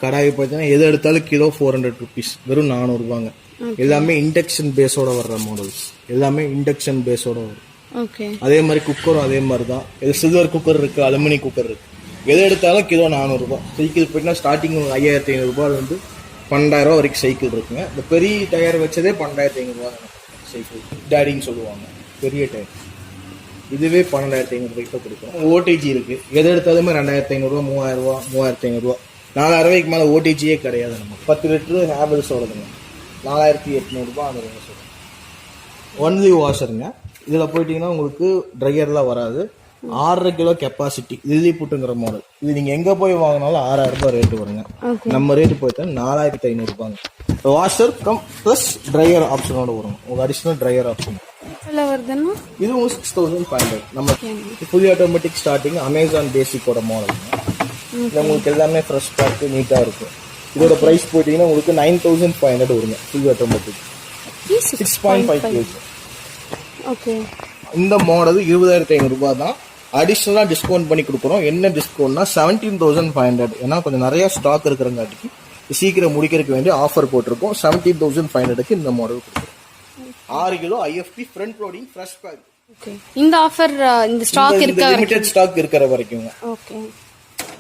கடாய் பார்த்தீங்கன்னா எது எடுத்தாலும் கிலோ 400 rupees, வெறும் 400 ரூபாங்க. எல்லாமே இண்டக்ஷன் பேஸோட வர்ற மாடல்ஸ், எல்லாமே இண்டக்ஷன் பேஸோட வரும். அதே மாதிரி குக்கரும் அதே மாதிரி தான். இது சில்வர் குக்கர் இருக்கு, அலுமினியம் குக்கர் இருக்கு. எது எடுத்தாலும் கிலோ 400 ரூபாய். சைக்கிள் போயிட்டுனா ஸ்டார்டிங் 5500 ரூபாயிலிருந்து 12,000 ரூபா வரைக்கும் சைக்கிள் இருக்குங்க. இந்த பெரிய டயர் வச்சதே 12,500 ரூபா சைக்கிள் டேடின்னு சொல்லுவாங்க. பெரிய டயர் இதுவே 12,500 ரூபாய்க்கு கொடுக்கும். ஓடிஜி இருக்கு, எது எடுத்தாலுமே 2,500 ரூபா, 3,000 ரூபா, 3,500 ரூபா. 4,000 ரூபாய்க்கு மேலே ஓடிஜியே கிடையாது. நம்ம 10 லிட்டரு ஹேவல்ஸோடதுங்க 4,800 ரூபாய் அந்த ரேஞ்ச் சொல்லுங்க. ஒன்லி வாஷருங்க. இதில் போயிட்டீங்கன்னா உங்களுக்கு ட்ரையர்லாம் வராது. 6.5 கிலோ கெப்பாசிட்டி லில்லி புட்டுங்கிற மாடல். இது நீங்க எங்க போய் வாங்கினாலும் 6,000 ரூபாய் ரேட்டு வருங்க. நம்ம ரேட்டு போயிட்டா 4,500 ரூபாங்க. வாஷர் கம் பிளஸ் ட்ரையர் ஆப்ஷனோட வரும். உங்களுக்கு அடிஷனல் ட்ரையர் ஆப்ஷன் இது உங்களுக்கு 6,500. நம்ம ஃபுல்லி ஆட்டோமேட்டிக் ஸ்டார்டிங் அமேசான் பேசிக்கோட மாடல். உங்களுக்கு எல்லாமே ஃப்ரெஷ் பேக் நீட்டா இருக்கும். இதோட பிரைஸ் போயிட்டீங்கன்னா உங்களுக்கு 9,500 வருங்க. Fully automatic 6.5 kg. இந்த மாடல் 20,500 ரூபாய் தான். அடிஷனலா டிஸ்கவுண்ட் பண்ணி கொடுக்குறோம். என்ன டிஸ்கவுண்ட்னா 17,500. ஏன்னா கொஞ்சம் நிறைய ஸ்டாக் இருக்கிறங்காட்டிக்கு சீக்கிரம் முடிக்கிறதுக்கு வேண்டிய ஆஃபர் போட்டிருக்கோம். 17,500க்கு இந்த மாடல் கொடுக்குறோம். 6 kilo IFB front loading fresh pack. இந்த ஆஃபர் இந்த ஸ்டாக் இருக்க லிமிடெட் ஸ்டாக் இருக்கிற வரைக்கும்ங்க.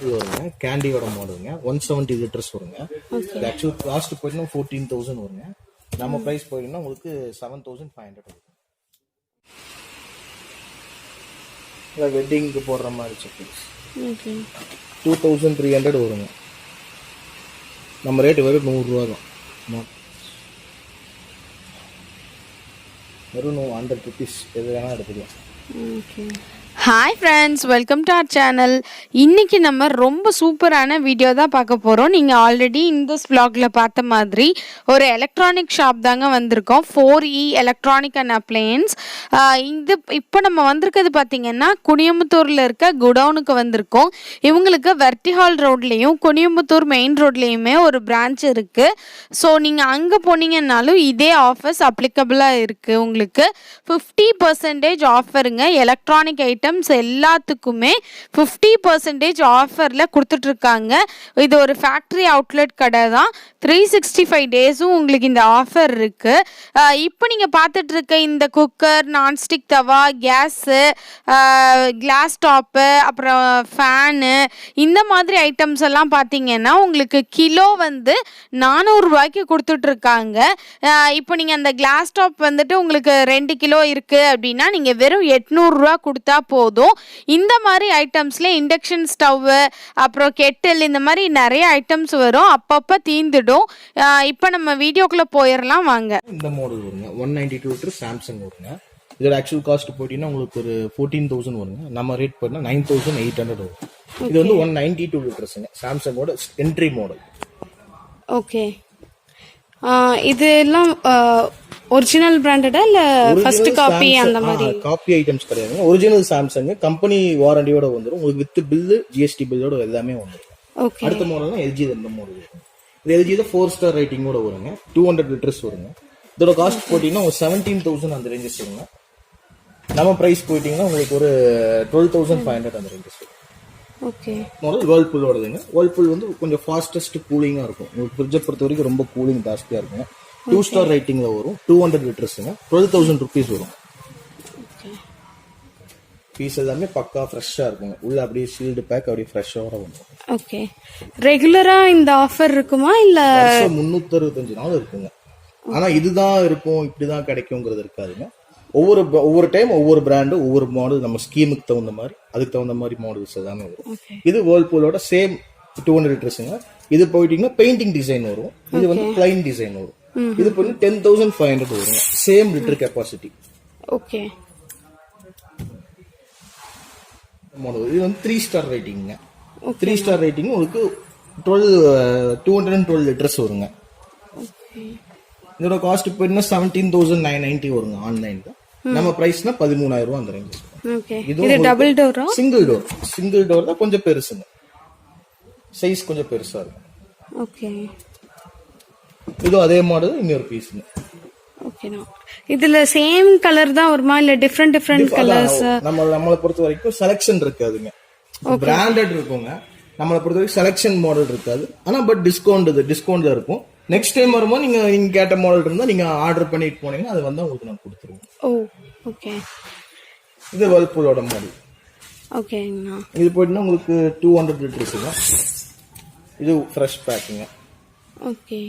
இது வருங்க கேண்டியோட மாடலுங்க. 170 லிட்டர்ஸ் வருங்க. ஆக்சுவல் காஸ்ட் போயிட்டீங்கன்னா 14,000 வருங்க. நம்ம பிரைஸ் போயிட்டீங்கன்னா உங்களுக்கு 7,500 வரும். வெட்டிங்க்கு போடுற மாதிரி செக்கிங்ஸ் 2,300 வருங்க. நம்ம ரேட்டு வெறும் 100 ரூபா தான். வெறும் 100 rupees. எது வேணா எடுத்துக்கலாம். Hi friends, welcome to our channel. இன்றைக்கி நம்ம ரொம்ப சூப்பரான வீடியோ தான் பார்க்க போகிறோம். நீங்கள் ஆல்ரெடி இந்த vlogல பார்த்த மாதிரி ஒரு எலக்ட்ரானிக் ஷாப் தாங்க வந்திருக்கோம். 4E electronic and appliances. இது இப்போ நம்ம வந்திருக்கிறது பார்த்திங்கன்னா குனியம்புத்தூரில் இருக்க குடவுனுக்கு வந்திருக்கோம். இவங்களுக்கு வெர்டிஹால் ரோட்லேயும் குனியம்புத்தூர் மெயின் ரோட்லேயுமே ஒரு பிரான்ச் இருக்குது. ஸோ நீங்கள் அங்கே போனீங்கன்னாலும் இதே ஆஃபர்ஸ் அப்ளிகபிளாக இருக்குது. உங்களுக்கு 50% ஆஃபருங்க. எலக்ட்ரானிக் ஐட்டம் எல்லாத்துக்குமே 50% ஆஃபர்ல கொடுத்துட்டு இருக்காங்க. இது ஒரு ஃபேக்டரி அவுட்லெட் கடை தான். 365 டேஸும் உங்களுக்கு இந்த ஆஃபர் இருக்கு. இப்போ நீங்க பார்த்துட்டு இருக்க இந்த குக்கர், நான்ஸ்டிக் தவா, கேஸு, கிளாஸ் டாப்பு, அப்புறம் ஃபேனு, இந்த மாதிரி ஐட்டம்ஸ் எல்லாம் பார்த்தீங்கன்னா உங்களுக்கு கிலோ வந்து 400 ரூபாய்க்கு கொடுத்துட்டு இருக்காங்க. இப்போ நீங்க அந்த கிளாஸ் டாப் வந்துட்டு உங்களுக்கு 2 கிலோ இருக்கு அப்படின்னா நீங்க வெறும் 800 ரூபா கொடுத்தா போதும். இந்த மாதிரி ஐட்டம்ஸ்ல இண்டக்ஷன் ஸ்டவ், அப்புறம் கெட்டில், இந்த மாதிரி நிறைய ஐட்டம்ஸ் வரும். அப்பப்போ தீந்துடும். இப்போ நம்ம வீடியோக்குள்ள போயிடலாம் வாங்க. இந்த மாடல் வருங்க 192 லிட்டர் சாம்சங் வருங்க. இதோட ஆக்சுவல் காஸ்ட் போயிட்டீங்கன்னா உங்களுக்கு ஒரு 14,000 வருங்க. நம்ம ரேட் பண்ணா 9,800 வரும். இது வந்து 192 லிட்டர்ஸ்ங்க. சாம்சங்கோட என்ட்ரி மாடல். ஓகே, இது எல்லாம் ஒரிஜினல் பிராண்டடா இல்ல ஃபர்ஸ்ட் காப்பி அந்த மாதிரி? காப்பி ஐட்டம்ஸ் கிடையாது. ஒரிஜினல் சாம்சங் கம்பெனி வாரண்டியோட வந்துரும். உங்களுக்கு வித் பில், ஜிஎஸ்டி பில்லோட எல்லாமே வந்துரும். அடுத்த மாடல்னா எல்ஜி. இந்த மாடல் இது எல்ஜி தான் 4 ஸ்டார் ரேட்டிங்கோட வருங்க. 200 லிட்டர்ஸ் வருங்க. இதோட காஸ்ட் போட்டீங்கன்னா 17,000 அந்த ரேஞ்சஸ் வருங்க. நம்ம பிரைஸ் போயிட்டீங்கன்னா உங்களுக்கு ஒரு 12,500 அந்த ரேஞ்சஸ் வரும். Okay, model வேர்ல்பூலோடதுங்க. வேர்ல்பூல் வந்து கொஞ்சம் ஃபாஸ்டஸ்ட் கூலிங்கா இருக்கும். உங்களுக்கு ஃப்ரிட்ஜை பொறுத்த வரைக்கும் ரொம்ப கூலிங் ஜாஸ்தியா இருக்குங்க. 2 ஸ்டார் ரேட்டிங்ல வரும். 200 லிட்டர்ஸ்ங்க. 12,000 rupees வரும். பீஸ் எல்லாமே பக்கா ஃப்ரெஷ்ஷா இருக்குங்க. உள்ள அப்படியே சீல்டு பேக் அப்படியே ஃப்ரெஷ்ஷோட வரும். ஓகே, ரெகுலரா இந்த ஆஃபர் இருக்குமா இல்ல 365 நாள் இருக்குங்க. ஆனா இதுதான் இருக்கும் இப்படிதான் கிடைக்கும்ங்கிறது இருக்காதுங்க. ஒவ்வொரு டைம் ஒவ்வொரு பிராண்டு ஒவ்வொரு மாடல் நம்ம ஸ்கீமுக்கு தகுந்த மாதிரி அதுக்கு தகுந்த மாதிரி மாடல்ஸ் எல்லாமே வரும். இது வேர்ல்பூலோட சேம் 200 லிட்டர்ஸ்ங்க. இது போயிட்டீங்கன்னா பெயிண்டிங் டிசைன் வரும். இது வந்து பிளைன் டிசைன் வரும். இது பண்ணி 10,500 வருங்க. Same litre capacity. Okay, model இது வந்து 3 ஸ்டார் ரேட்டிங்ங்க. 3 ஸ்டார் ரேட்டிங் உங்களுக்கு 212 லிட்டர்ஸ் வருங்க. இதோட காஸ்ட் போயிட்டா 17,990 வருங்க. ஆன்லைன்ல நம்ம பிரைஸ்னா 13,000 ரூபாய் அந்த ரேஞ்ச். இது டபுள் டோரா? சிங்கிள் டோர் தான். கொஞ்சம் பெருசுங்க. சைஸ் கொஞ்சம் பெருசா இருக்கும். ஓகே, இது அதே மாடல் இன்னொரு பீஸ்ங்க. ஓகேனா, இதுல சேம் கலர் தான் வருமா இல்ல டிஃபரெண்ட் கலர்ஸ்? நம்மளை பொறுத்த வரைக்கும் செலக்ஷன் இருக்காதுங்க. பிராண்டட் இருக்குங்க. நம்மளை பொறுத்த வரைக்கும் செலெக்ஷன் மாடல் இருக்காது, ஆனா பட் டிஸ்கவுண்ட் இருக்கும். நெக்ஸ்ட் டைம் வரும்போது நீங்க கேட்ட மாடல் இருந்தா நீங்க ஆர்டர் பண்ணிட்டு போனீங்கன்னா அது வந்து உங்களுக்கு நான் கொடுத்துருவோம். ஓ ஓகே. இது வேர்ல்பூலோட மாடல். ஓகேங்கண்ணா. இது போயிட்டுனா உங்களுக்கு 200 லிட்டர்ஸுங்க. இது ஃப்ரெஷ் பேக்குங்க. ஓகே.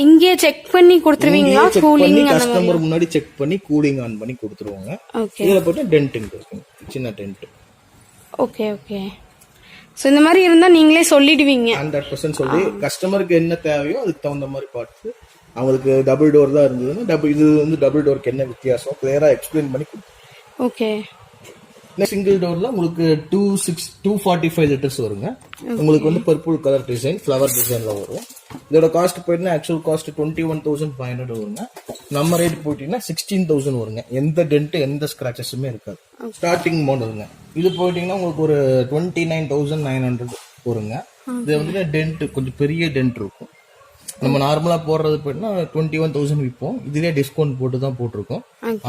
இங்கே செக் பண்ணி கொடுத்துருவீங்களா? கூலிங் கஸ்டமர் முன்னாடி செக் பண்ணி கூலிங் ஆன் பண்ணி கொடுத்துருவாங்க. ஓகே. இதுல போட்டு டென்ட் இருக்கும், சின்ன டென்ட். Okay okay. ஸோ இந்த மாதிரி இருந்தா நீங்களே சொல்லிடுவீங்க? 100% சொல்லி கஸ்டமருக்கு என்ன தேவையோ அதுக்கு தகுந்த மாதிரி பார்த்து, அவங்களுக்கு டபுள் டோர் தான் இருந்ததுன்னா இது வந்து டபுள் டோருக்கு என்ன வித்தியாசம் கிளியரா எக்ஸ்பிளைன் பண்ணி கொடுத்து. ஓகே. சிங்கிள் டோர்ல உங்களுக்கு 245 லிட்டர்ஸ் வருங்க. உங்களுக்கு வந்து பர்பிள் கலர் டிசைன், ஃபிளவர் டிசைன்ல வரும். இதோட காஸ்ட் போயிட்டுனா ஆக்சுவல் காஸ்ட் 21,500 வருங்க. நம்ம ரேட் போயிட்டீங்கன்னா 16,000 வருங்க. எந்த டென்ட் எந்த ஸ்கிராச்சஸுமே இருக்காது. ஸ்டார்டிங் மாடலுங்க. இது போயிட்டீங்கன்னா உங்களுக்கு ஒரு 29,900 வருங்க. இது வந்து டென்ட் கொஞ்சம் பெரிய டென்ட் இருக்கும். நம்ம நார்மலா போடுறது போயிட்டுனா 21,000 விற்போம். இதுலயே டிஸ்கவுண்ட் போட்டு தான் போட்டிருக்கோம்.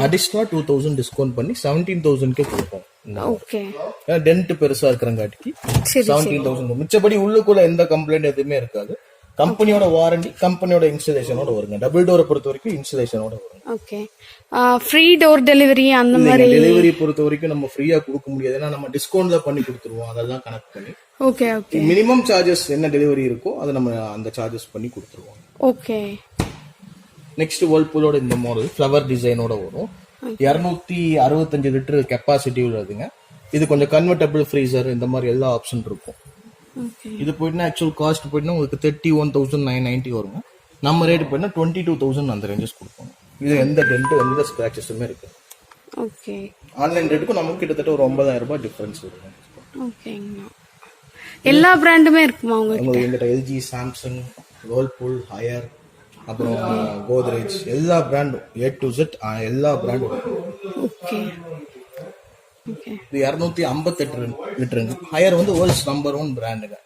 அடிஷனலா 2,000 டிஸ்கவுண்ட் பண்ணி 17,000க்கே கொடுப்போம். ஓகே. டென்ட் பெருசா இருக்கிறங்காட்டிக்கு 17,000. மிச்சபடி உள்ளுக்குள்ள எந்த கம்ப்ளைண்ட் எதுவுமே இருக்காது. கம்பெனியோட வாரண்டி, கம்பெனியோட இன்ஸ்டாலேஷனோட வருங்க. டபுள் டோரை பொறுத்த வரைக்கும் இன்ஸ்டாலேஷனோட வரும். ஓகே. ஃப்ரீ டோர் டெலிவரி அந்த மாதிரி? டெலிவரி பொறுத்த வரைக்கும் நம்ம ஃப்ரீயா கொடுக்க முடியாது, ஏன்னா நம்ம டிஸ்கவுண்ட் தான் பண்ணி கொடுத்துருவோம். அதெல்லாம் கனெக்ட் பண்ணி ஓகே ஓகே. மினிமம் சார்ஜஸ் என்ன டெலிவரி இருக்கோ அதை நம்ம அந்த சார்ஜஸ் பண்ணி கொடுத்துருவோம். ஓகே. நெக்ஸ்ட் வேர்ல்பூலோட இந்த மாடல் ஃபிளவர் டிசைனோட வரும். 265 லிட்டர் கெப்பாசிட்டி உள்ளதுங்க. இது கொஞ்சம் கன்வெர்டபிள் ஃப்ரீசர் இந்த மாதிரி எல்லா ஆப்ஷன் இருக்கும். இது போயிட்டுனா ஆக்சுவல் காஸ்ட் போயிட்டுனா உங்களுக்கு 31,990 வருங்க. நம்ம ரேட் போயிட்டுனா 22,000 அந்த ரேஞ்சஸ் கொடுப்போம். இது எந்த டென்ட் எந்த ஸ்கிராச்சஸுமே இருக்கு. ஓகே. ஆன்லைன் ரேட்டுக்கும் நமக்கு கிட்டத்தட்ட ஒரு 9,000 ரூபாய் டிஃபரன்ஸ் வரும். ஓகேங்கண்ணா. எல்லா பிராண்டுமே இருக்குமா உங்களுக்கு? எங்கிட்ட எல்ஜி, சாம்சங், வேர்ல்பூல், ஹையர், அப்புறம் கோத்ரேஜ் எல்லா பிராண்டும் A to Z எல்லா பிராண்டும். ஓகே. ஓகே. இது 258 லிட்டருங்க. ஹையர் வந்து வேர்ல்ட்ஸ் நம்பர் 1 பிராண்டுங்க.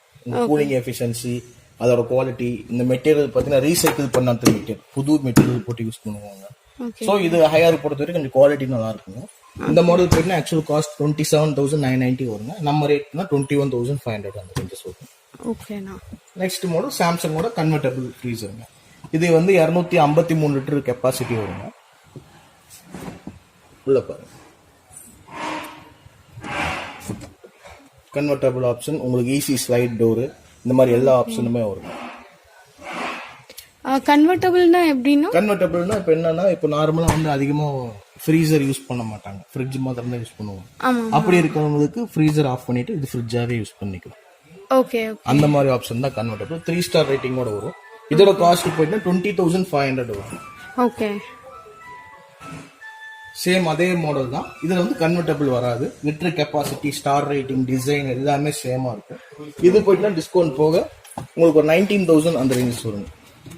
கூலிங் எஃபிஷியன்சி, அதோட குவாலிட்டி, இந்த மெட்டீரியல் பார்த்தீங்கன்னா ரீசைக்கிள் பண்ணாத மெட்டீரியல், புது மெட்டீரியல் போட்டு யூஸ் பண்ணுவாங்க. ஸோ இது ஹையர் பொறுத்த வரைக்கும் கொஞ்சம் குவாலிட்டி நல்லா இருக்குங்க. இந்த மாடல் போயிட்டுனா ஆக்சுவல் காஸ்ட் 27,990 வருங்க. நம்ம ரேட்னா 21,500 அந்த ரேஞ்சஸ் வரும். ஓகேண்ணா. நெக்ஸ்ட் மாடல் சாம்சங்கோட கன்வெர்டபிள் ஃப்ரீசருங்க. இது வந்து 253 லிட்டர் கெப்பாசிட்டி வருங்க. உள்ள பாருங்க, கன்வெர்டபிள் ஆப்ஷன், உங்களுக்கு ஈஸி ஸ்லைட் டோரு, இந்த மாதிரி எல்லா ஆப்ஷனுமே வரும். கன்வெர்டபிள்னா எப்படின்னா? கன்வெர்டபிள்னா இப்போ என்னன்னா, இப்போ நார்மலா வந்து அதிகமா ஃப்ரீசர் யூஸ் பண்ண மாட்டாங்க, ஃப்ரிட்ஜ் மாத்திரம் தான் யூஸ் பண்ணுவாங்க. அப்படி இருக்கிறவங்களுக்கு ஃப்ரீசர் ஆஃப் பண்ணிட்டு இது ஃப்ரிட்ஜாவே யூஸ் பண்ணிக்கலாம். ஓகே. அந்த மாதிரி ஆப்ஷன் தான் கன்வெர்டபிள். 3 ஸ்டார் ரேட்டிங்கோட வரும். இதோட காஸ்ட் போயிட்டு 20,500 வரும். ஓகே. சேம் அதே மாடல் தான். இதுல வந்து கன்வெர்டபிள் வராது. Litre capacity, star rating, design எல்லாமே சேமா இருக்கும். இது போயிட்டுனா டிஸ்கவுண்ட் போக உங்களுக்கு ஒரு 19,000 அந்த ரேஞ்சஸ் வரும்.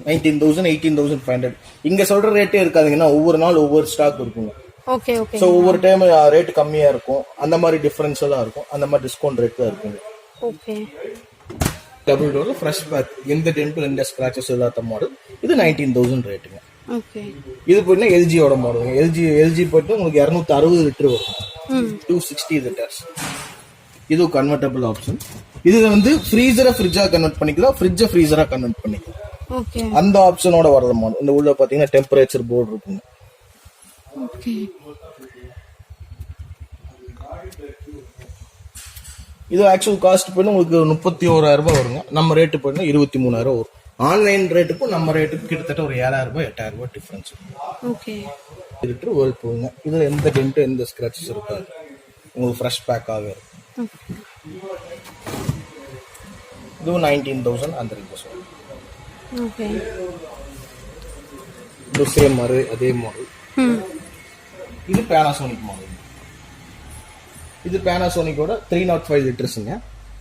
19,000, 18,500. இங்க சொல்ற ரேட்டே இருக்காதுங்கன்னா ஒவ்வொரு நாள் ஒவ்வொரு ஸ்டாக் இருக்குங்க. Okay okay. சோ ஒவ்வொரு டைம் ரேட் கம்மியா இருக்கும், அந்த மாதிரி டிஃபரன்ஸ் எல்லாம் இருக்கும். அந்த மாதிரி டிஸ்கவுண்ட் ரேட் தான் இருக்குங்க. ஓகே. டபுள் டோர்ல ஃப்ரெஷ் பேக், எந்த டென்ட் எந்த ஸ்கிராச்சஸ் இல்லாத மாடல். இது 19,000 ரேட்டுங்க. ஓகே. இது போயிட்டுனா எல்ஜியோட மாடல். எல்ஜி போயிட்டு உங்களுக்கு 260 லிட்டர் வரும். 260 லிட்டர்ஸ். இது கன்வெர்டபிள் ஆப்ஷன். இதுல வந்து ஃப்ரீசரை ஃப்ரிட்ஜா கன்வெர்ட் பண்ணிக்கலாம், ஃப்ரிட்ஜை ஃப்ரீசரா கன்வெர்ட் பண்ணிக்கலாம். ஓகே. அந்த ஆப்ஷனோட வரது மாடல். இந்த உள்ள பாத்தீங்கன்னா டெம்பரேச்சர் போர்டு இருக்குங்க. ஓகே. இது ஆக்சுவல் காஸ்ட் போயிட்டு உங்களுக்கு 31,000 ரூபாய் வருங்க. நம்ம ரேட்டு போயிட்டு 23,000 வரும். ஆன்லைன் ரேட்டுக்கும் நம்ம ரேட்டுக்கும் கிட்டத்தட்ட ஒரு 7,000 ரூபாய் 8,000 ரூபாய் டிஃபரன்ஸ். ஓகே. லிட்டர் வேர்ல்பூல்ங்க. இதுல எந்த டென்ட் எந்த ஸ்கிராச்சஸ் இருக்காது, உங்களுக்கு ஃப்ரெஷ் பேக்காகவே இருக்கும். இது 19,000 அந்த ரேஞ்சஸ் வரும். ஓகே. இது சேம் மாதிரி அதே மாடல். இது பேனாசோனிக் மாடல். இது பேனாசோனிக்கோட 305 லிட்டர்ஸுங்க.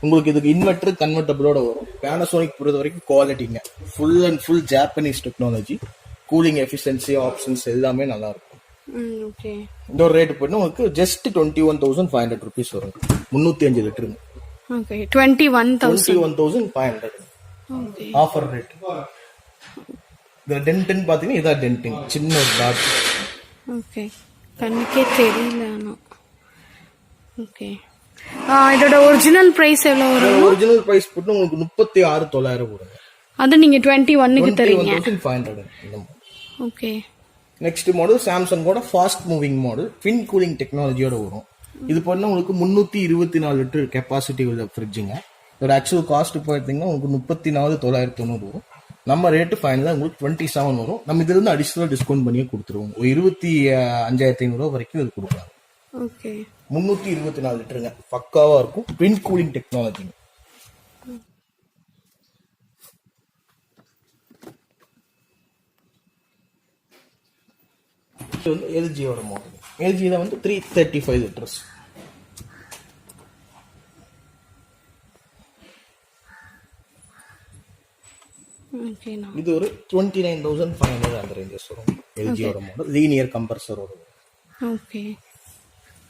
உங்களுக்கு இதுக்கு இன்வெர்டர் கன்வெர்டபிளோட வரும். பேனாசோனிக் பொறுத்த வரைக்கும் குவாலிட்டிங்க, full and full Japanese technology. Cooling efficiency options எல்லாமே நல்லா இருக்கும். ஓகே. இந்த ஒரு ரேட் போயிட்டு உங்களுக்கு ஜஸ்ட் 21,500 ருபீஸ் வரும். 305 லிட்டருங்க. ஓகே. 21,500 offer rate. இந்த டென்ட் பாத்தீங்கன்னா இதான் டென்டிங், சின்ன ஒரு டாட். ஓகே. கண்ணுக்கே தெரியல. ஓகே. இதோட ஒரிஜினல் பிரைஸ் எவ்வளவு வரும்? ஒரிஜினல் பிரைஸ் போட்டு உங்களுக்கு 36,900 வருங்க. அது நீங்க 21க்கு தரீங்க. 21,500. ஓகே. நெக்ஸ்ட் மாடல் சாம்சங்கோட fast moving model twin cooling டெக்னாலஜியோட வரும். இது பண்ணா உங்களுக்கு 324 லிட்டர் கெப்பாசிட்டி உள்ள ஃப்ரிட்ஜுங்க. இதோட ஆக்சுவல் காஸ்ட் பார்த்தீங்கன்னா உங்களுக்கு 34,990 வரும். நம்ம ரேட்டு ஃபைனலாக உங்களுக்கு 27 வரும். நம்ம இதுல இருந்து அடிஷனல் டிஸ்கவுண்ட் பண்ணியே கொடுத்துருவோம். 25,500 வரைக்கும் இது கொடுக்கலாம். ஓகே. 324 லிட்டருங்க, பக்காவா இருக்கும். ட்வின் கூலிங் டெக்னாலஜிங்க. இது வந்து எல்ஜியோட மாடல். எல்ஜியில வந்து 335 லிட்டர்ஸ். இது ஒரு 29,500 அந்த ரேஞ்சஸ் வரும். எல்ஜியோட மாடல் லீனியர் கம்ப்ரஸரோட வரும். ஓகே.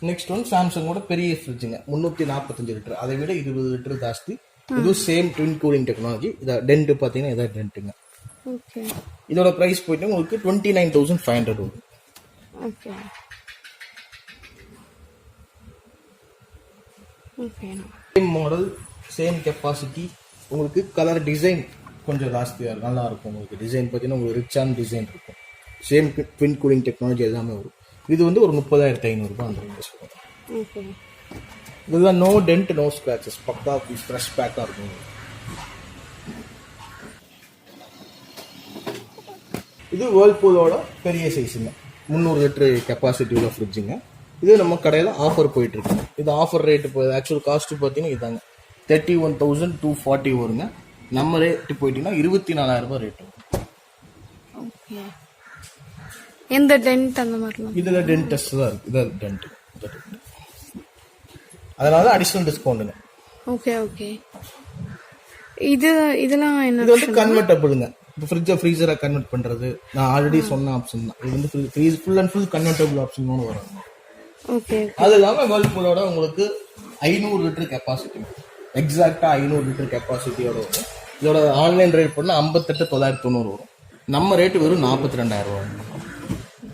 நெக்ஸ்ட் ஒன் சாம்சங்கோட பெரிய ஃப்ரிட்ஜுங்க, 345 லிட்டர். அதை விட 20 லிட்டர் ஜாஸ்தி. இதுவும் சேம் ட்வின் கூலிங் டெக்னாலஜி. இதை டென்ட் பார்த்தீங்கன்னா இதான் டென்ட்டுங்க. ஓகே. இதோட பிரைஸ் போயிட்டு உங்களுக்கு 29,500 வரும். Okay. Okay. Same model same capacity. உங்களுக்கு கலர் டிசைன் கொஞ்சம் ஜாஸ்தியாக இருக்கும், நல்லா இருக்கும். உங்களுக்கு டிசைன் பார்த்தீங்கன்னா உங்களுக்கு ரிச்சான டிசைன் இருக்கும். சேம் ட்வின் கூலிங் டெக்னாலஜி எல்லாமே வரும். இது வந்து ஒரு 30,500 அந்த ரேஞ்சஸ் வரும். ஓகே. இதுதான் நோ டென்ட் நோ ஸ்கிராச்சஸ், பக்கா ஃப்ரெஷ் பேக்காக இருக்கும். இது வேர்ல்பூலோட பெரிய சைஸுங்க, 300 லிட்டர் கெப்பாசிட்டி உள்ள ஃப்ரிட்ஜுங்க. இது நம்ம கடையில் ஆஃபர் போயிட்டு இருக்கு. இது ஆஃபர் ரேட்டு போகுது. ஆக்சுவல் காஸ்ட் பார்த்தீங்கன்னா இதாங்க 31,240 வருங்க. நம்ம ரேட்டு போயிட்டீங்கன்னா 24,000 ரேட் வரும். ஓகே. எந்த டென்ட் அந்த மாதிரிலாம்? இதுல டென்டஸ் தான் இருக்கு. இது டென்ட், அதனால அடிஷனல் டிஸ்கவுண்ட்டுங்க. ஓகே. ஓகே. இதெல்லாம் என்ன? இது வந்து கன்வெர்ட்டபிளுங்க. இப்போ ஃப்ரிட்ஜை ஃப்ரீசரை கன்வெர்ட் பண்றது நான் ஆல்ரெடி சொன்ன ஆப்ஷன் தான். இது வந்து ஃபுல் அண்ட் ஃபுல் கன்வெர்ட்டபிள் ஆப்ஷனோட வரும். ஓகே. அது இல்லாமல் வேர்ல்பூலோட உங்களுக்கு 500 லிட்டர் கெப்பாசிட்டி, எக்ஸாக்டா 500 லிட்டர் கெப்பாசிட்டியோட வரும். இதோட ஆன்லைன் ரேட் பண்ணால் 58,990 வரும். நம்ம ரேட்டு வெறும் 42,000 வரும்.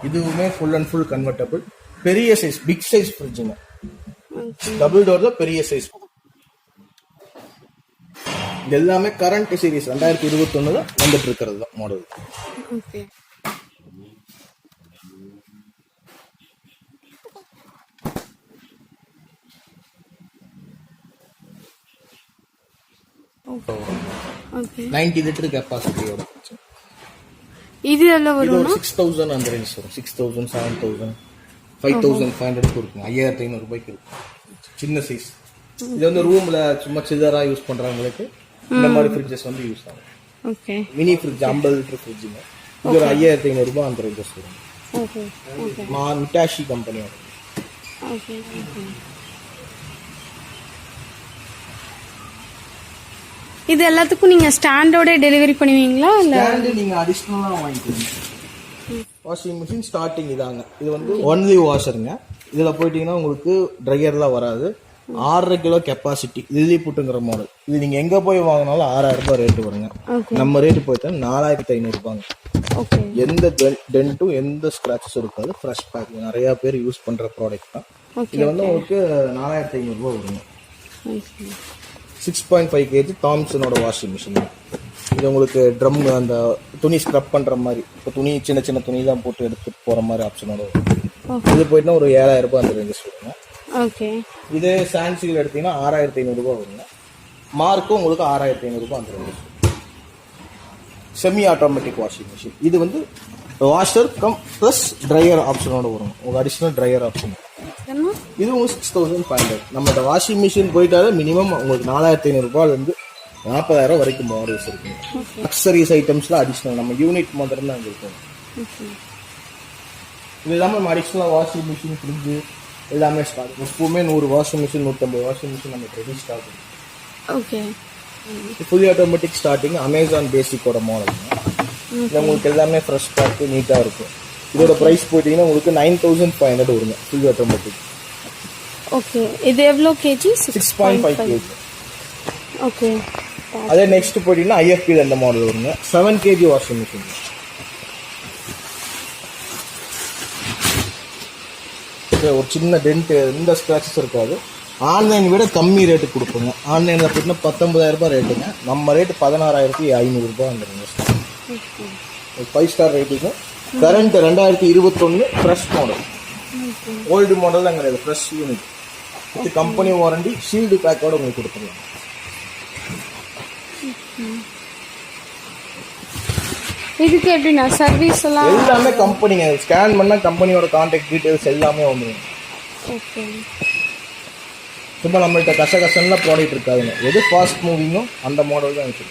இதுவுமே ஃபுல் அண்ட் ஃபுல் கன்வெர்ட்டபிள் பெரிய சைஸ், பிக் சைஸ் ஃப்ரிட்ஜுங்க. டபுள் டோர் தான் பெரிய சைஸ். இது எல்லாமே கரண்ட் சீரிஸ் 2021 தான் வந்துட்டு இருக்கிறது தான் மாடல். ஓகே. ஓகே. 90 லிட்டர் கெப்பாசிட்டியோட. இது எல்லாம் வரும். 6,000 அந்த ரேஞ்ச் வரும். 6,000, 7,000, 5,500 இருக்கும். 5,500 ரூபாய்க்கு இருக்கும். சின்ன சைஸ். இது வந்து ரூம்ல சும்மா சில்லரா யூஸ் பண்றவங்களுக்கு இந்த மாதிரி ஃப்ரிட்ஜஸ் வந்து யூஸ் ஆகும். ஓகே. மினி ஃப்ரிட்ஜ் 50 லிட்டர் ஃப்ரிட்ஜுங்க. இது ஒரு 5,500 ரூபாய் அந்த ரேஞ்சஸ் வரும். ஓகே. ஓகே. மிட்டாஷி கம்பெனியோட. ஓகே. ஓகே. இது எல்லாத்துக்கும் நீங்க ஸ்டாண்டோட டெலிவரி பண்ணுவீங்களா இல்ல ஸ்டாண்ட் நீங்க அடிஷனலா வாங்கிக்கிறீங்க? வாஷிங் மிஷின் ஸ்டார்டிங் இதாங்க. இது வந்து ஒன்லி வாஷருங்க. இதுல போயிட்டீங்கன்னா உங்களுக்கு ட்ரையர்லாம் வராது. 6.5 கிலோ கெப்பாசிட்டி லில்லி புட்டுங்கிற மாடல். இது நீங்க எங்க போய் வாங்கினாலும் 6,000 ரூபாய் ரேட்டு வருங்க. நம்ம ரேட்டு போயிட்டா 4,500 ரூபாங்க. எந்த டென்ட்டும் எந்த ஸ்கிராச்சஸும் இருக்காது. ஃப்ரெஷ் பேக் நிறைய பேர் யூஸ் பண்ற ப்ராடக்ட் தான். இது வந்து உங்களுக்கு 4,500 ரூபாய் வருங்க. 6.5 kg தாம்சனோட வாஷிங் மிஷின். இது உங்களுக்கு ட்ரம் அந்த துணி ஸ்க்ரப் பண்ற மாதிரி, இப்போ துணி சின்ன சின்ன துணி தான் போட்டு எடுத்துட்டு போற மாதிரி ஆப்ஷனோட வரும். இது போயிட்டுனா ஒரு 7,000 ரூபாய் அந்த ரேஞ்சஸ் வருங்க. ஓகே. இதே சான்சில் எடுத்தீங்கன்னா 6,500 ரூபாய் வருங்க. மார்க்கும் உங்களுக்கு 6,500 ரூபாய் அந்த ranges. Semi automatic washing machine. இது வந்து வாஷர் கம் பிளஸ் ட்ரையர் ஆப்ஷனோட வரும். உங்களுக்கு அடிஷனல் ட்ரையர் ஆப்ஷன். இது உங்களுக்கு 6,500. நம்ம இந்த வாஷிங் மிஷின் போயிட்டாலே மினிமம் உங்களுக்கு 4,500 ரூபாயிலிருந்து 40,000 வரைக்கும் மாடல்ஸ் இருக்குங்க. அக்சரிஸ் ஐட்டம்ஸ்லாம் அடிஷனல் நம்ம யூனிட் மாத்திரம் தான் இருக்கும். இது இல்லாமல் நம்ம அடிஷனலாக வாஷிங் மிஷின், ஃப்ரிட்ஜு எல்லாமே ஸ்டாக். எப்பவுமே 100 வாஷிங் மிஷின் 150 வாஷிங் மிஷின் நம்ம ready stock. Okay. Fully automatic starting Amazon பேசிக்கோட மாடல். இது உங்களுக்கு எல்லாமே ஃப்ரெஷ் பேக்கு நீட்டாக இருக்கும். இதோட ப்ரைஸ் போயிட்டீங்கன்னா உங்களுக்கு 9,500 வருங்க ஃபுல்லி ஆட்டோமேட்டிக். ஓகே. இது எவ்வளோ கேஜி? 6.5 kg. ஓகே. அதே நெக்ஸ்ட் போயிட்டீங்கன்னா ஐஎஃப்பி அந்த மாடல் வருங்க. 7 kg வாஷிங் மிஷின். ஒரு சின்ன டென்ட் எந்த ஸ்கிராச்சஸ் இருக்காது. ஆன்லைன் விட கம்மி ரேட்டு கொடுப்போங்க. ஆன்லைனில் போயிட்டுனா 19,000 ரூபாய் ரேட்டுங்க. நம்ம ரேட்டு 16,500 ரூபாய் வந்துடுங்க. 5 star rating. Current 2021 fresh model. Old model தான் கிடையாது, ஃப்ரெஷ் யூனிட். இது கம்பெனி வாரண்டி, ஷீல்டு பேக்கோட உங்களுக்கு கொடுத்துருவோம். இதுக்கு எப்படின்னா சர்வீஸ் எல்லாம் எல்லாமே கம்பெனிங்க. ஸ்கேன் பண்ணா கம்பெனியோட கான்டாக்ட் டீடைல்ஸ் எல்லாமே வந்துடும். ஓகே. சும்மா நம்மள்கிட்ட கஷ்டம்லாம் ப்ராடக்ட் இருக்காதுங்க. எது ஃபாஸ்ட் மூவிங்கோ அந்த மாடல் தான் இருக்கு.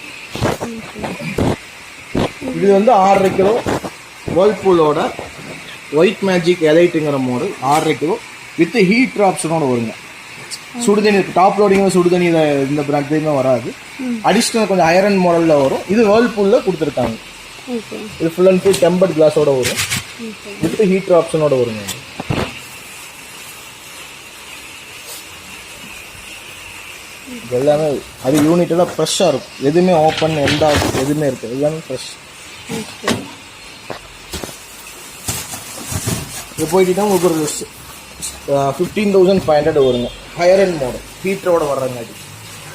இது வந்து 6.5 கிலோ வேர்ல்பூலோட ஒயிட் மேஜிக் எலைட்டுங்கிற மாடல். 6.5 கிலோ வித் ஹீட் ஆப்ஷனோட வருங்க. சுடுதண்ணி டாப் லோடிங் சுடுதண்ணி இந்த பிராண்ட்லையுமே வராது. அடிஷ்னல் கொஞ்சம் ஐரன் மாடலில் வரும். இது வேர்ல்பூலில் கொடுத்துருக்காங்க. இது ஃபுல் அண்ட் ஃபுல் டெம்பர்ட் கிளாஸோட வரும். வித் ஹீட் ஆப்ஷனோட வருங்க. எல்லாமே அது யூனிட் எல்லாம் ஃப்ரெஷ்ஷாக இருக்கும். எதுவுமே ஓப்பன் எந்த எதுவுமே இருக்குது. எல்லாமே ஃப்ரெஷ். இது போயிட்டு உங்களுக்கு ஒரு 15,500 வருங்க. ஹையர் அண்ட் மாடல் ஹீட்டரோட வர்றாங்க. அது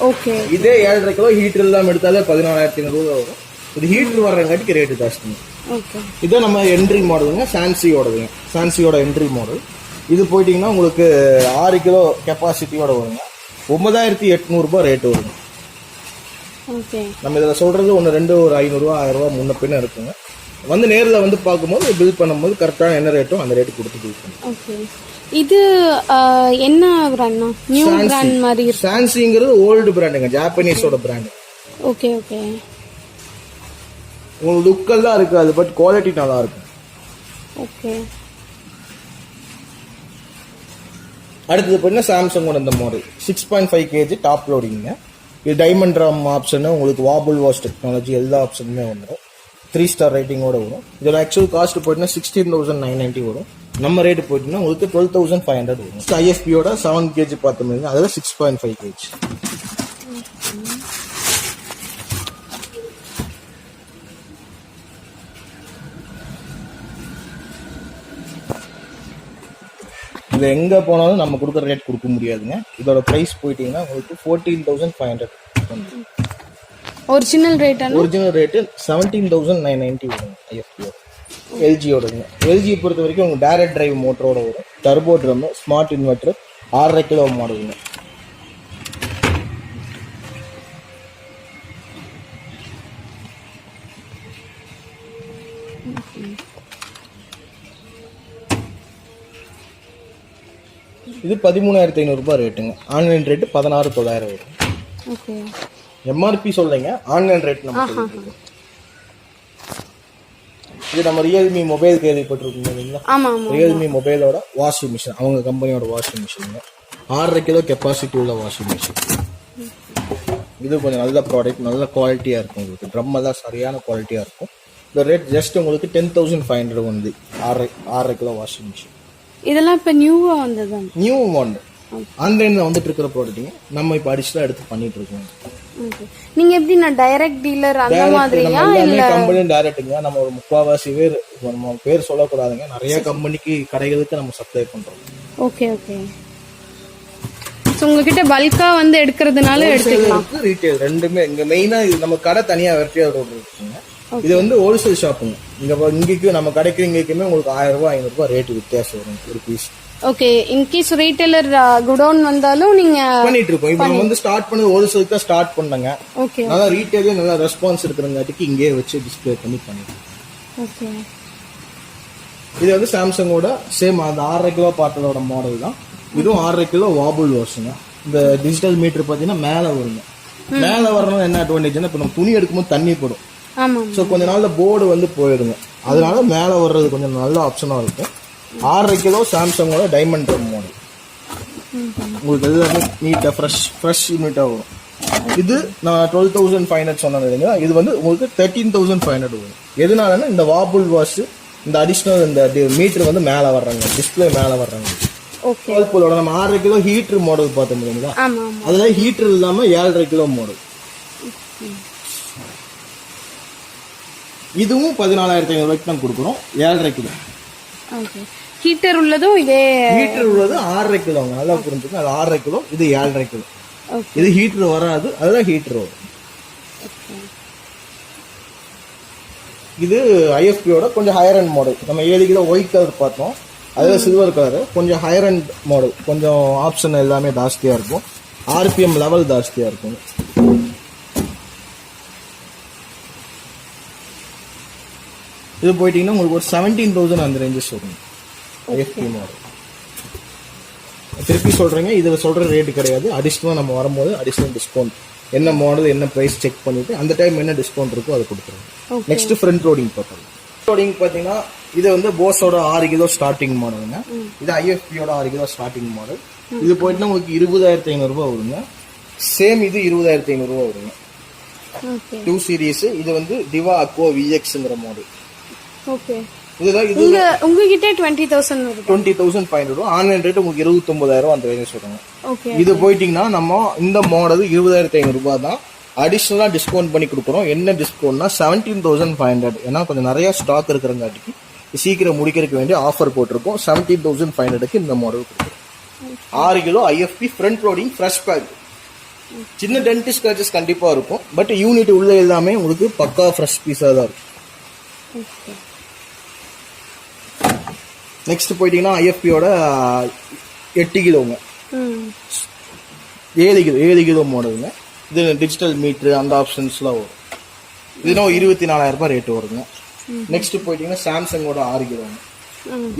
ஓகே. இதே 7.5 கிலோ ஹீட்டர் இல்லாமல் எடுத்தாலே 14,500 வரும். இது ஹீட்டர் வர்றங்காட்டிக்கு ரேட்டு ஜாஸ்திங்க. இதே நம்ம என்ட்ரி மாடலுங்க, சான்சியோடதுங்க. சான்சியோட என்ட்ரி மாடல். இது போயிட்டீங்கன்னா உங்களுக்கு 6 கிலோ கெப்பாசிட்டியோட வருங்க. 9,800 ரூபாய் ரேட்டு வருங்க. நம்ம இதில் சொல்றது ஒன்று 2 ஒரு 500 ரூபா 1000 ரூபா முன்ன பின்ன இருக்குங்க. வந்து நேரில் வந்து பார்க்கும்போது பில் பண்ணும்போது கரெக்டான என்ன ரேட்டோ அந்த ரேட்டு கொடுத்து பில் பண்ணுவோம். இது என்ன பிராண்ட்னா? நியூ பிராண்ட் மாதிரி இருக்கு. சான்சிங்கிறது ஓல்டு பிராண்டுங்க, ஜாப்பனீஸோட பிராண்ட். Okay okay. உங்களுக்கு லுக் எல்லாம் இருக்காது, பட் குவாலிட்டி நல்லா இருக்கும். ஓகே. அடுத்தது பார்த்தீங்கன்னா சாம்சங்கோட இந்த மாடல் 6.5 kg டாப் லோடிங்க. இது டைமண்ட் ராம் ஆப்ஷனு, உங்களுக்கு வாபுல் வாஷ் டெக்னாலஜி எல்லா ஆப்ஷனுமே வந்துடும். 3 ஸ்டார் ரேட்டிங்கோட வரும். இதோட ஆக்சுவல் காஸ்ட் போயிட்டுனா 16,990 வரும். நம்ம ரேட்டு போயிட்டுனா உங்களுக்கு 12,500 வரும். ஐஎஃபியோட 7 kg பார்த்தோம், அதில் 6.5 kg. இது எங்க போனாலும் நம்ம கொடுக்குற ரேட் கொடுக்க முடியாதுங்க. இதோட பிரைஸ் போயிட்டீங்கன்னா உங்களுக்கு 14,500. ஒரிஜினல் ரேட் 17,990 வரும். ஐஎஃபியோட எல்ஜியோடங்க. எல்ஜி பொறுத்த வரைக்கும் உங்களுக்கு டைரக்ட் டிரைவ் மோட்டரோட வரும். Turbo drum, smart inverter, 6.5 kilo மாடலுங்க. இது 13,500 ரூபாய் ரேட்டுங்க. ஆன்லைன் ரேட்டு 16,900 வரும். ஓகே. எம்ஆர்பி சொல்லுங்க, ஆன்லைன் ரேட் நம்ம சொல்லிட்டு. இது நம்ம ரியல்மி மொபைல் கேள்விப்பட்டிருக்கீங்க இல்லைங்களா? ரியல்மி மொபைலோட வாஷிங் மிஷின், அவங்க கம்பெனியோட வாஷிங் மிஷின். 6.5 கிலோ கெப்பாசிட்டி உள்ள வாஷிங் மிஷின். இது கொஞ்சம் நல்ல ப்ராடக்ட், நல்ல குவாலிட்டியாக இருக்கும். உங்களுக்கு ட்ரம் எல்லாம் சரியான குவாலிட்டியாக இருக்கும். இந்த ரேட் ஜஸ்ட் உங்களுக்கு 10,500 வந்து 6.5 கிலோ வாஷிங் மிஷின். இதெல்லாம் இப்போ நியூவா வந்தது, நியூ மாடல் ஆன்லைன்ல வந்துட்டு இருக்கிற ப்ராடக்ட் நம்ம இப்போ அடிஷனலா எடுத்து பண்ணிட்டு இருக்கோம். நீங்க எப்படி நான் டைரக்ட் டீலர் அந்த மாதிரியா இல்ல கம்பெனி டைரக்ட்ங்க? நம்ம ஒரு 3/4 பேர், நம்ம பேர் சொல்லக்கூடாதுங்க, நிறைய கம்பெனிக்கு கடைகளுக்கு நம்ம சப்ளை பண்றோம். Okay okay. சோ உங்ககிட்ட பல்கா வந்து எடுக்கிறதுனால எடுத்துக்கலாம். ரீட்டைல் ரெண்டுமே இங்க மெயினா நம்ம கடை தனியா வெர்டிகல் ரோட் இருக்குங்க. இது வந்து ஹோல்சேல் ஷாப்புங்க. இங்கேயும் நம்ம கடைக்கு இங்கேயுமே உங்களுக்கு 1000 ரூபாய் 500 ரூபாய் ரேட் வித்தியாசம் வரும் ஒரு piece. Okay. In case retailer godown வந்தாலும் நீங்க பண்ணிட்டு இருக்கோம். இப்போ நம்ம வந்து ஸ்டார்ட் பண்ணது ஹோல்சேல் தான் ஸ்டார்ட் பண்ணங்க. ஓகே. நல்லா ரீட்டைலே நல்லா ரெஸ்பான்ஸ் இருக்கிறங்காட்டிக்கு இங்கேயே வச்சு டிஸ்ப்ளே பண்ணி பண்ணிடுறோம். ஓகே. இது வந்து சாம்சங்கோட சேம் அந்த 6.5 கிலோ பார்த்ததோட மாடல் தான். இதுவும் 6.5 கிலோ வாபுல் வாஷுங்க. இந்த டிஜிட்டல் மீட்டர் பார்த்தீங்கன்னா மேலே வருங்க. மேலே வரணும் என்ன அட்வான்டேஜ்னா, இப்போ நம்ம துணி எடுக்கும்போது தண்ணி போடும். ஸோ கொஞ்ச நாள்ல போர்டு வந்து போயிடுங்க. அதனால மேலே வர்றது கொஞ்சம் நல்ல ஆப்ஷனாக இருக்கும். 6.5 கிலோ சாம்சங்கோட டைமண்ட் ரம் மாடல். உங்களுக்கு எல்லாமே நீட்டாக ஃப்ரெஷ் யூனிட்டாக வரும். இது நான் 12,500 சொன்னேன் இல்லைங்களா, இது வந்து உங்களுக்கு 13,500 வரும். எதனாலன்னா இந்த வாபுல் வாஷ், இந்த அடிஷ்னல் இந்த மீட்டர் வந்து மேலே வர்றாங்க, டிஸ்பிளே மேலே வர்றாங்க. வேர்ல்பூலோட நம்ம 6.5 கிலோ ஹீட்டர் மாடல் பார்த்தோம் இல்லைங்களா, அதில் ஹீட்டர் இல்லாமல் 7.5 கிலோ மாடல். இதுவும் 14,500 ரூபாய்க்கு தான் கொடுக்குறோம். 7.5 கிலோ. ஹீட்டர் உள்ளதும் இதே ஹீட்டர் உள்ளது 6.5 கிலோங்க, நல்லா புரிஞ்சுக்கணும். அது 6.5 கிலோ, இது 7.5 கிலோ. இது ஹீட்டர் வராது, அதுதான் ஹீட்டர் வரும். இது ஐஎஃபியோட கொஞ்சம் ஹையர் அண்ட் மாடல். நம்ம 7 கிலோ ஒயிட் கலர் பார்த்தோம், அதுல சில்வர் கலர் கொஞ்சம் ஹையர் அண்ட் மாடல், கொஞ்சம் ஆப்ஷன் எல்லாமே ஜாஸ்தியா இருக்கும், ஆர்பிஎம் லெவல் ஜாஸ்தியா இருக்கும். இது போயிட்டீங்கன்னா உங்களுக்கு ஒரு 17,000 அந்த ரேஞ்சஸ் வரும் ஐஎஃபி மாடல். திருப்பி சொல்றீங்க, இதுல சொல்ற ரேட் கிடையாது. அடிஷனலா நம்ம வரும்போது அடிஷனல் டிஸ்கவுண்ட், என்ன மாடல் என்ன பிரைஸ் செக் பண்ணிட்டு அந்த டைம் என்ன டிஸ்கவுண்ட் இருக்கோ அதை கொடுத்துருவோம். நெக்ஸ்ட் ஃப்ரண்ட் லோடிங் பார்த்தோம். லோடிங் பாத்தீங்கன்னா இது வந்து போஸோட 6 கிலோ ஸ்டார்டிங் மாடலுங்க. இது ஐஎஃபியோட 6 கிலோ ஸ்டார்டிங் மாடல். இது போயிட்டுனா உங்களுக்கு 20,500 ரூபாய் வருங்க. சேம் இது 20,500 ரூபாய் வருங்க. 2 சீரிஸ். இது வந்து டிவா அக்வா விஎக்ஸ்ங்கிற மாடல். ஓகே. இதுதான் இது உங்ககிட்ட 20,500 ஆன்லைன் ரேட் உங்களுக்கு 29,000 அந்த ரேஞ்ச் சொல்றாங்க. ஓகே. இது போயிட்டீங்கன்னா நம்ம இந்த மாடல் 20,500 ரூபாய் தான். அடிஷனலா டிஸ்கவுண்ட் பண்ணி கொடுக்குறோம். என்ன டிஸ்கவுண்ட்னா 17,500. ஏன்னா கொஞ்சம் நிறைய ஸ்டாக் இருக்கிறங்காட்டிக்கு சீக்கிரம் முடிக்கிறதுக்கு வேண்டிய ஆஃபர் போட்டிருக்கோம். 17,500க்கு இந்த மாடல் கொடுக்குறோம். 6 kilo IFB front loading fresh pack. சின்ன டென்ட் ஸ்கிராச்சஸ் கண்டிப்பா இருக்கும், பட் யூனிட் உள்ள எல்லாமே உங்களுக்கு பக்கா ஃப்ரெஷ் பீஸா தான் இருக்கும். நெக்ஸ்ட் போயிட்டீங்கன்னா ஐஎஃபியோட 8 கிலோங்க, 7 கிலோ மாடலுங்க. இது டிஜிட்டல் மீட்ரு அந்த ஆப்ஷன்ஸ்லாம் வரும். இதுனும் 24,000 ரூபாய் ரேட்டு வருங்க. நெக்ஸ்ட் போயிட்டீங்கன்னா சாம்சங்கோட 6 கிலோங்க.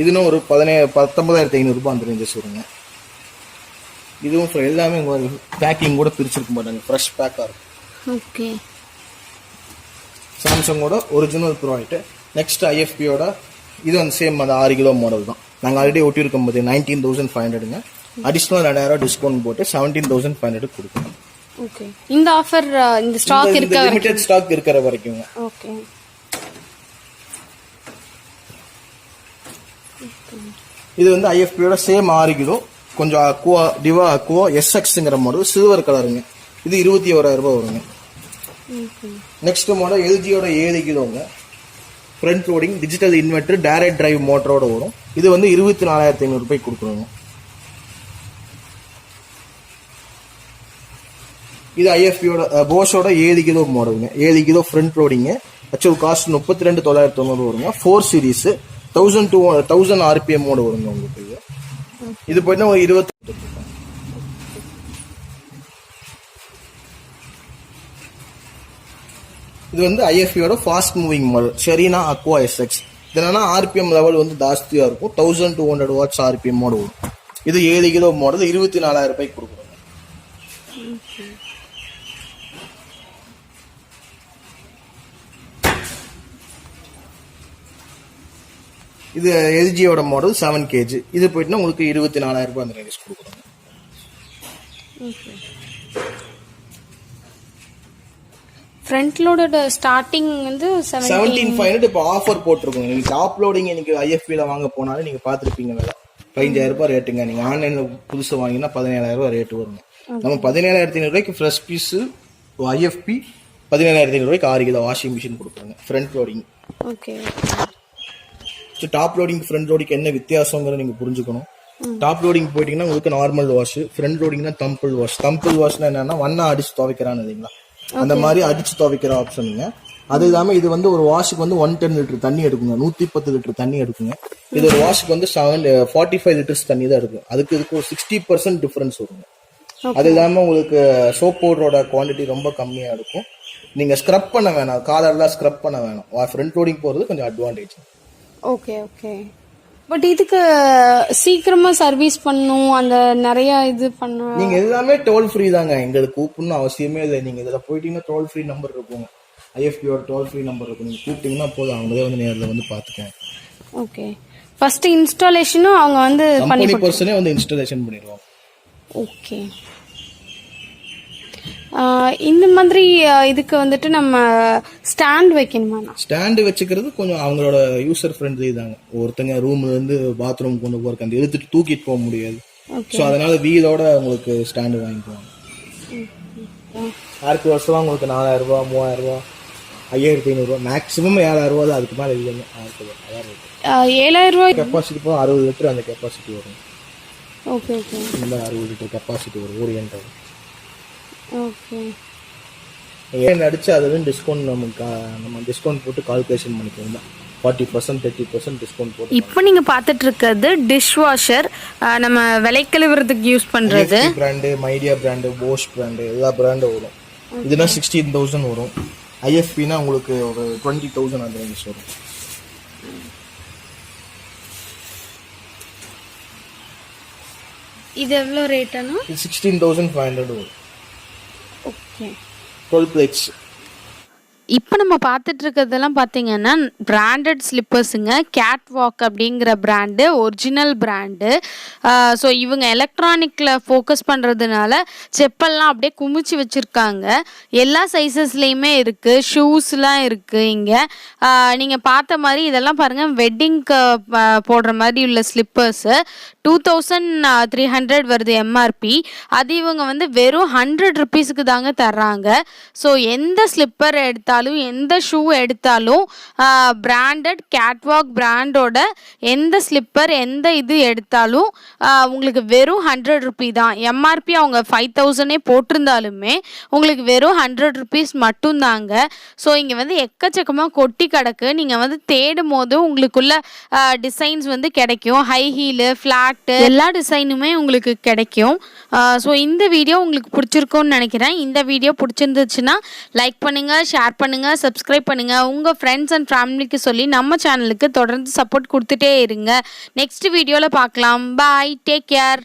இதுனும் ஒரு 19,500 ரூபாய் அந்த ரேஞ்சஸ் வருங்க. இதுவும் எல்லாமே பேக்கிங் கூட பிரிச்சிருக்க மாட்டாங்க, ஃப்ரெஷ் பேக்கா இருக்கும். ஓகே. சாம்சங்கோட ஒரிஜினல் ப்ராடக்ட். நெக்ஸ்ட் ஐஎஃபியோட இது வந்து சேம் அந்த 6 கிலோ மாடல் தான். நாங்கள் ஆல்ரெடி ஒட்டியிருக்கும் போது 19,500ங்க. அடிஷனல் 2,000 டிஸ்கவுண்ட் போட்டு 17,500 கொடுக்கணும். ஓகே. இந்த ஆஃபர் இந்த ஸ்டாக் இருக்க லிமிடெட் ஸ்டாக் இருக்கிற வரைக்கும். ஓகே. இது வந்து ஐஎஃபியோட சேம் 6 கிலோ, கொஞ்சம் அக்வா டிவா அக்வா எஸ்எக்ஸ்ங்கிற மாடல், சில்வர் கலருங்க. இது 21,000 ரூபாய் வருங்க. நெக்ஸ்ட் மாடல் எல்ஜியோட 7 கிலோங்க. Front loading digital inverter direct drive மோட்டரோட வரும். இது வந்து 24,500 ரூபாய் கொடுக்குறோங்க. இது ஐஎஃபியோட போஸோட 7 கிலோ மாடலுங்க. 7 கிலோ ஃப்ரண்ட் லோடிங்க. ஆக்சுவல் காஸ்ட் 32,990 வருங்க. 4 சீரிஸ் 1000 ஆர்பிஎம் மோட வருங்க உங்களுக்கு. இது போயிட்டு ஒரு 28. இது வந்து ஐஎஃபியோட fast moving model Serena Aqua SX. இதனால ஆர்பிஎம் லெவல் வந்து ஜாஸ்தியா இருக்கும். 1200 வாட்ஸ் ஆர்பிஎம் மோட வரும். இது 7 கிலோ மாடல் 24,000 ரூபாய்க்கு கொடுக்குறோம். இது எல்ஜியோட மாடல் 7 kg. இது போயிட்டுனா உங்களுக்கு 24,000 ரூபாய் அந்த ரேஞ்ச் கொடுக்குறோம். ஃப்ரண்ட் லோடோட ஸ்டார்டிங் வந்து 17,500 இப்போ ஆஃபர் போட்டிருக்கோங்க. நீங்க டாப் லோடிங் எனக்கு ஐஎஃபில வாங்க போனாலும் நீங்க பாத்துருப்பீங்க வேலை 15,000 ரூபாய் ரேட்டுங்க. நீங்க ஆன்லைன்ல புதுசு வாங்கினா 17,000 ரூபாய் ரேட்டு வருங்க. நம்ம 17,500 ரூபாய்க்கு ஃப்ரெஷ் பீஸ் ஐஎஃபி 17,500 ரூபாய்க்கு 6 கிலோ வாஷிங் மிஷின் கொடுக்குறாங்க front loading. Okay. Top loading front loading என்ன வித்தியாசங்கிறத நீங்க புரிஞ்சுக்கணும். டாப் லோடிங் போயிட்டீங்கன்னா உங்களுக்கு நார்மல் வாஷ், ஃப்ரண்ட் லோடிங்னா தம்பிள் வாஷ். தம்பிள் வாஷ்னா என்னன்னா வண்ணா அடிச்சு துவைக்கிறான்னு இல்லைங்களா, அந்த மாதிரி அடிச்சு துவைக்கிற ஆப்ஷனுங்க. அது இல்லாம இது வந்து ஒரு வாஷுக்கு வந்து 110 லிட்டர் தண்ணி எடுக்குங்க, 110 லிட்டர் தண்ணி எடுக்குங்க. இது ஒரு வாஷுக்கு வந்து 45 லிட்டர்ஸ் தண்ணி தான் எடுக்கும். அதுக்கு இதுக்கு ஒரு 60% டிஃபரன்ஸ் வருங்க. அது இல்லாம உங்களுக்கு சோப் பவுடரோட குவான்டிட்டி ரொம்ப கம்மியா இருக்கும். நீங்க ஸ்க்ரப் பண்ண வேணாம், காலர்லாம் ஸ்க்ரப் பண்ண வேணாம். ஃப்ரண்ட் லோடிங் போறது கொஞ்சம் அட்வான்டேஜ். Okay okay. பட் இதுக்கு சீக்கிரமா சர்வீஸ் பண்ணும், அந்த நிறைய இது பண்ண நீங்க எல்லாமே டோல் ஃப்ரீ தாங்க. எங்களுக்கு கூப்பிடணும் அவசியமே இல்லை. நீங்க இதுல போயிட்டீங்கன்னா டோல் ஃப்ரீ நம்பர் இருக்குங்க, ஐஎஃபியோட டோல் ஃப்ரீ நம்பர் இருக்கும். நீங்க கூப்பிட்டீங்கன்னா போதும், அவங்களே வந்து நேரில் வந்து பாத்துக்கேன். ஓகே. ஃபர்ஸ்ட் இன்ஸ்டாலேஷனும் அவங்க வந்து கம்பெனி பர்சனே வந்து இன்ஸ்டாலேஷன் பண்ணிடுவாங்க. ஓகே. இந்த மாதிரி இதுக்கு வந்துட்டு நம்ம ஸ்டாண்ட் வைக்கணுமா? ஸ்டாண்டு வச்சுக்கிறது கொஞ்சம் அவங்களோட யூசர் ஃப்ரெண்ட்லி தாங்க. ஒருத்தங்க ரூம்ல இருந்து பாத்ரூம் கொண்டு போறதுக்கு அந்த எடுத்துட்டு தூக்கிட்டு போக முடியாது. ஸோ அதனால வீலோட உங்களுக்கு ஸ்டாண்டு வாங்கிக்குவாங்க. ஆர்பி வருஷம் உங்களுக்கு 4,000 ரூபாய் 3,000 ரூபாய் 5500 மேக்ஸிமம் 7000 தான், அதுக்கு மேலே இல்லைங்க. அதான் ரேட்டு. 7000 கெப்பாசிட்டி போக 60 லிட்டர் அந்த கெப்பாசிட்டி வரும். Okay okay. இந்த 60 லிட்டர் கெப்பாசிட்டி வரும் ஓரியன்ட். ஓகே. ஏன் அடிச்சு அதுவும் டிஸ்கவுண்ட் நம்ம டிஸ்கவுண்ட் போட்டு கால்குலேஷன் பண்ணிக்கலாம். 40% 30% டிஸ்கவுண்ட் போட்டு. இப்போ நீங்க பார்த்துட்டு இருக்கிறது டிஷ் வாஷர், நம்ம விலைக்கழுவுறதுக்கு யூஸ் பண்றது. Brand, my dear brand, posh brand, எல்லா பிராண்டும் வரும். இதுனா 16,000 வரும். ஐஎஃபினா உங்களுக்கு ஒரு 20,000 அந்த ரேஞ்ச் வரும். இது எவ்வளோ ரேட்டானா? இது 16,500 வரும். ஓகே. 12 பிளேட்ஸ். இப்போ நம்ம பார்த்துட்டு இருக்கிறதெல்லாம் பார்த்தீங்கன்னா பிராண்டட் ஸ்லிப்பர்ஸுங்க. கேட் வாக் அப்படிங்கிற பிராண்டு ஒரிஜினல் பிராண்டு. ஸோ இவங்க எலக்ட்ரானிக்கில் ஃபோக்கஸ் பண்ணுறதுனால செப்பல்லாம் அப்படியே குமிச்சு வச்சுருக்காங்க. எல்லா சைஸஸ்லேயுமே இருக்குது, ஷூஸ்லாம் இருக்குது இங்கே. நீங்கள் பார்த்த மாதிரி இதெல்லாம் பாருங்கள், வெட்டிங்க்கு போடுற மாதிரி உள்ள ஸ்லிப்பர்ஸு 2300 வருது எம்ஆர்பி. அது இவங்க வந்து வெறும் 100 ருபீஸுக்கு தாங்க தர்றாங்க. ஸோ எந்த ஸ்லிப்பர் எடுத்தாலும் எந்த ஷூ எடுத்தாலும் பிராண்டட் கேட்வாக் பிராண்டோட எந்த ஸ்லிப்பர் எந்த இது எடுத்தாலும் உங்களுக்கு வெறும் 100 ருபீ தான். எம்ஆர்பி அவங்க 5000 போட்டிருந்தாலுமே உங்களுக்கு வெறும் 100 ருபீஸ் மட்டும்தாங்க. ஸோ இங்கே வந்து எக்கச்சக்கமாக கொட்டி கிடக்கு. நீங்கள் வந்து தேடும் போது உங்களுக்குள்ள டிசைன்ஸ் வந்து கிடைக்கும். ஹை ஹீலு, ஃப்ளாட்டு, எல்லா டிசைனுமே உங்களுக்கு கிடைக்கும். ஸோ இந்த வீடியோ உங்களுக்கு பிடிச்சிருக்கும்னு நினைக்கிறேன். இந்த வீடியோ பிடிச்சிருந்துச்சுன்னா லைக் பண்ணுங்கள், ஷேர் பண்ணுங்கள், சப்ஸ்கிரைப் பண்ணுங்கள். உங்கள் ஃப்ரெண்ட்ஸ் அண்ட் ஃபேமிலிக்கு சொல்லி நம்ம சேனலுக்கு தொடர்ந்து சப்போர்ட் கொடுத்துட்டே இருங்க. நெக்ஸ்ட் வீடியோவில் பார்க்கலாம். பாய், டேக் கேர்.